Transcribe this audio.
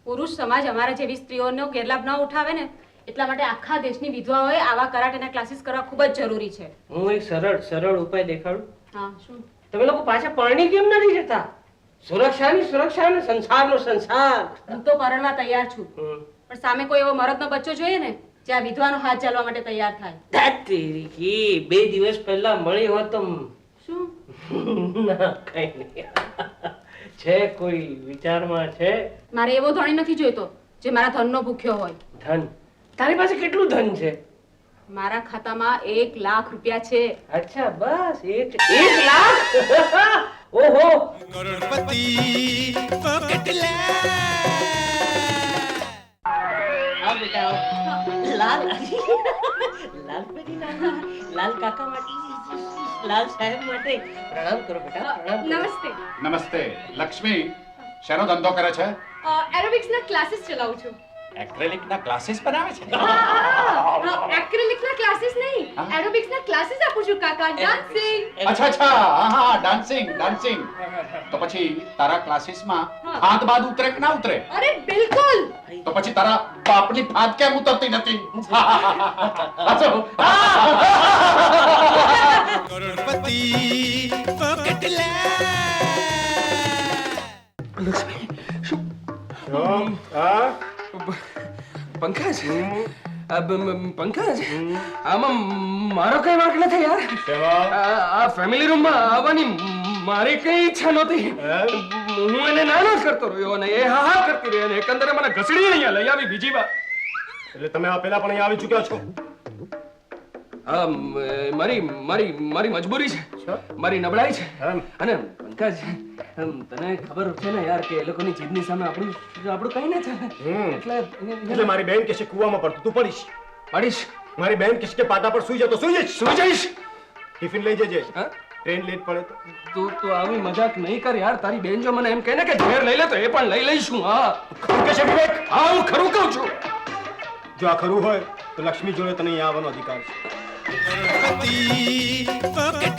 પુરુષ સમાજ અમારા જેવી સ્ત્રીઓનો ગેરલાભ ન ઉઠાવે ને એટલા માટે આખા દેશની વિધવાઓએ આવા કરાટેના ક્લાસીસ કરવા ખૂબ જ જરૂરી છે. હું એક સરળ ઉપાય દેખાડું. હા, શું? તમે લોકો પાછા પરણી કેમ નથી જતા? સુરક્ષાની સુરક્ષા અને સંસારનો સંસાર. હું તો પરણવા તૈયાર છું, પણ સામે કોઈ એવો મરદનો બચ્ચો જોઈએ ને જે આ વિધવાનો હાથ ચાલવા માટે તૈયાર થાય. તેરી 2 દિવસ પહેલા મળી હોત તો. શું? ના કઈ નહીં. છે કોઈ વિચારમાં છે? મારે એવો ધણી નથી જોઈતો જે મારા ધનનો ભૂખ્યો હોય. ધન? તારી પાસે કેટલું ધન છે? મારા ખાતામાં 1 લાખ રૂપિયા છે. અચ્છા, બસ 1 લાખ? ઓહો, કરોડપતિ પોકેટ આવ બેટા આવ. લાલ લાલ કાકા માટે, લાલ સાહેબ માટે પ્રણામ કરો બેટા, પ્રણામ કરો. નમસ્તે. નમસ્તે. લક્ષ્મી શેનો ધંધો કરે છે? એરોબિક્સના ક્લાસીસ ચલાવું છું. એક્રેલિકના ક્લાસીસ બનાવે છે? એક્રેલિકના ક્લાસીસ નહીં, એરોબિક્સના ક્લાસીસ આપું છું કાકા. ડાન્સિંગ. અચ્છા અચ્છા, હા ડાન્સિંગ. તો પછી તારા ક્લાસીસમાં ફાદ બાદ ઉતરે કે ના ઉતરે? અરે બિલકુલ. તો પછી તારા બાપની ફાદ કેમ ઉતરતી નથી? કરોડપતિ પોકેટ પંકજ, પંકજ, આમાં મારો કઈ વાંક નથી યાર. આ ફેમિલી રૂમમાં આવવાની મારી કઈ ઈચ્છા નહોતી. હું એને નાનો જ કરતો રહ્યો અને એ હા કરતી રહી અને એકંદરે મને ઘસડી અહીંયા લઈ આવી બીજી વાર. એટલે તમે આ પહેલા પણ અહીંયા આવી ચૂક્યા છો? મારી મજબૂરી છે, મારી નબળાઈ છે. અને પંકજ, તને ખબર છે ને યાર કે એ લોકોની જીદની સામે આપણું કઈ ના ચાલે. એટલે મારી બેન કહેશે કૂવામાં પડતું તું પડીશ. મારી બેન કહેશે કે પાટા પર સુઈ જતો સુઈ જઈશ. ટિફિન લઈ જજે. ટ્રેન લેટ પડે તો. તું આવી મજાક નહીં કર યાર. તારી બેન જો મને એમ કહે ને કે ઝેર લઈ લે તો એ પણ લઈ લઈશું. હા, ખરું કહેશે વિવેક? હા, હું ખરું કહું છું. જો આ ખરું હોય તો લક્ષ્મી જોડે તને અહીંયા આવવાનો અધિકાર છે. કરોડપતિ પોકેટ